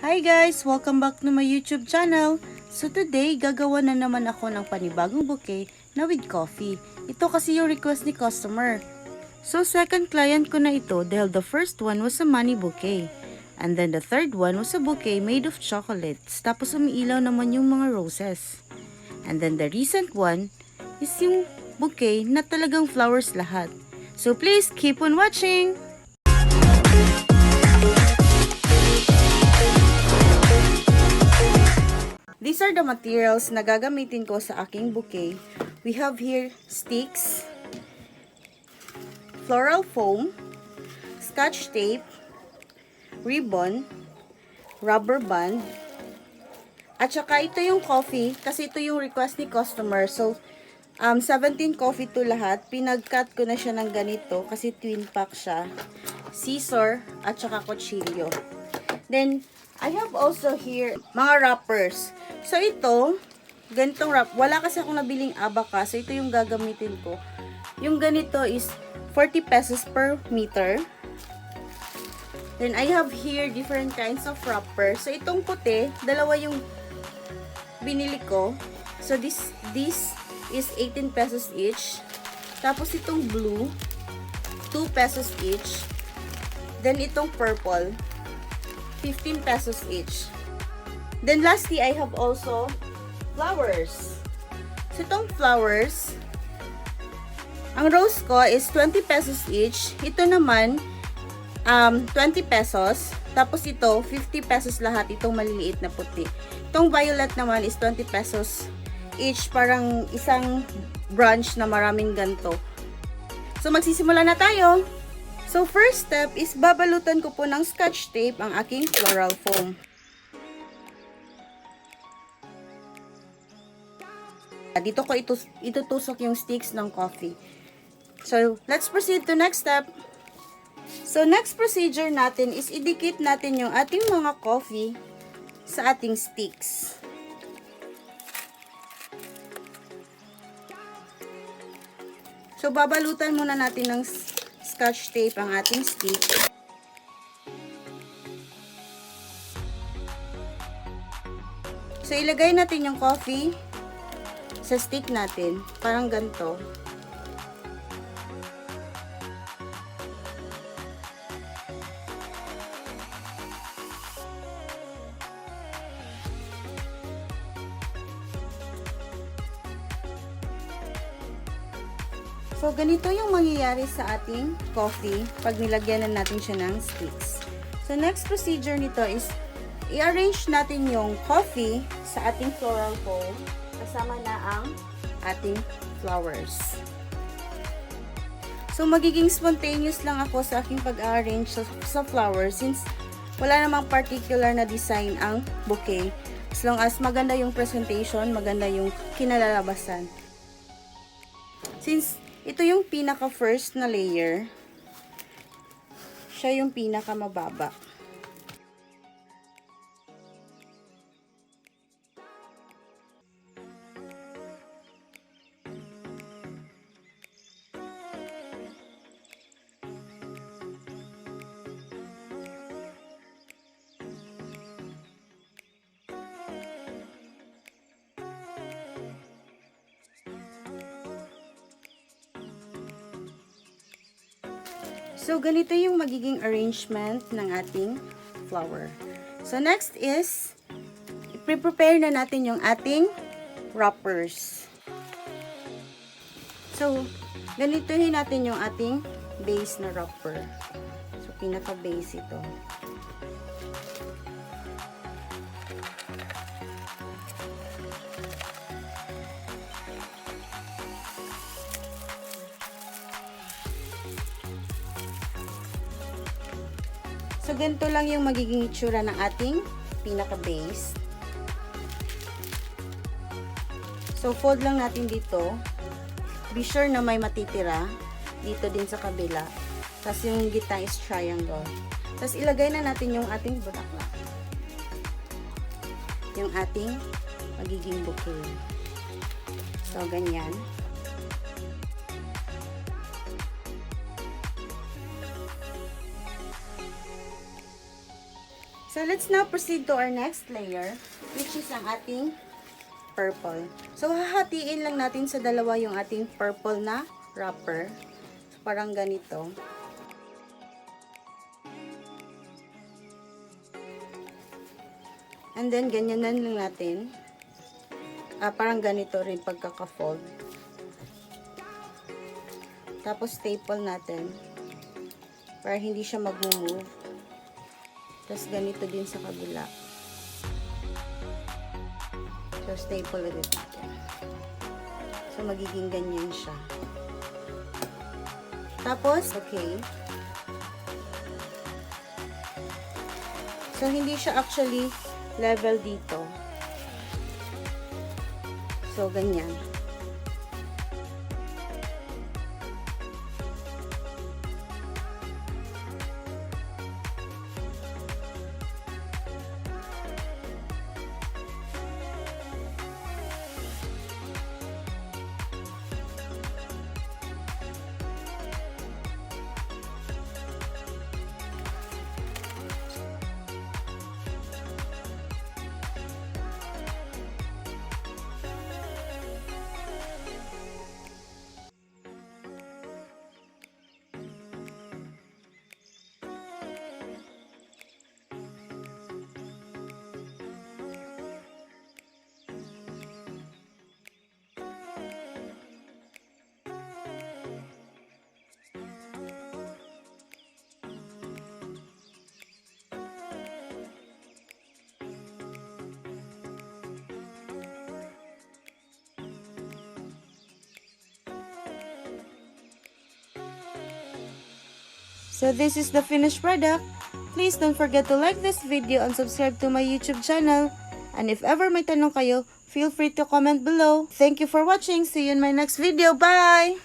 Hi guys! Welcome back to my YouTube channel. So today, gagawa na naman ako ng panibagong bouquet na with coffee. Ito kasi yung request ni customer. So second client ko na ito dahil the first one was a money bouquet. And then the third one was a bouquet made of chocolates. Tapos umiilaw naman yung mga roses. And then the recent one is yung bouquet na talagang flowers lahat. So please keep on watching! These are the materials na gagamitin ko sa aking bouquet. We have here sticks, floral foam, Scotch tape, ribbon, rubber band, at saka ito yung coffee kasi ito yung request ni customer. So, 17 coffee to lahat. Pinag-cut ko na siya ng ganito kasi twin pack siya. Scissor at saka kutsilyo. Then, I have also here mga wrappers. So, ito, ganitong wrap. Wala kasi akong nabiling abaka. So, ito yung gagamitin ko. Yung ganito is 40 pesos per meter. Then, I have here different kinds of wrapper. So, itong puti, dalawa yung binili ko. So, this is 18 pesos each. Tapos, itong blue, 2 pesos each. Then, itong purple, 15 pesos each. Then lastly, I have also flowers. So itong flowers, ang rose ko is 20 pesos each. Ito naman 20 pesos. Tapos ito 50 pesos lahat, itong maliliit na puti. Itong violet naman is 20 pesos each, parang isang branch na maraming ganto. So magsisimula na tayo. So first step is babalutan ko po ng Scotch tape ang aking floral foam. Dito ko itutusok yung sticks ng coffee. So, let's proceed to next step. So, next procedure natin is idikit natin yung ating mga coffee sa ating sticks. So, babalutan muna natin ng Scotch tape ang ating stick. So, ilagay natin yung coffee sa stick natin, parang ganito. So, ganito yung mangyayari sa ating coffee pag nilagyan na natin siya ng sticks. So, next procedure nito is i-arrange natin yung coffee sa ating floral foam kasama na ang ating flowers. So, magiging spontaneous lang ako sa aking pag-arrange sa flowers since wala namang particular na design ang bouquet. As long as maganda yung presentation, maganda yung kinalalabasan. Since ito yung pinaka-first na layer, siya yung pinaka-mababa. So, ganito yung magiging arrangement ng ating flower. So, next is, i-prepare na natin yung ating wrappers. So, ganitohin natin yung ating base na wrapper. So, pinaka-base ito. So, ganito lang yung magiging itsura ng ating pinaka-base. So, fold lang natin dito. Be sure na may matitira. Dito din sa kabila. Tapos yung gitna is triangle. Tapos, ilagay na natin yung ating bulaklak. Yung ating magiging bouquet. So, ganyan. So, let's now proceed to our next layer, which is ang ating purple. So, hahatiin lang natin sa dalawa yung ating purple na wrapper. So, parang ganito. And then, ganyanan lang natin. Parang ganito rin pagkaka-fold. Tapos, staple natin. Para hindi siya mag-move. Tapos, ganito din sa kabila. So, staple ulit natin. So, magiging ganyan siya. Tapos, okay. So, hindi siya actually level dito. So, ganyan. So this is the finished product. Please don't forget to like this video and subscribe to my YouTube channel. And if ever may tanong kayo, feel free to comment below. Thank you for watching. See you in my next video. Bye!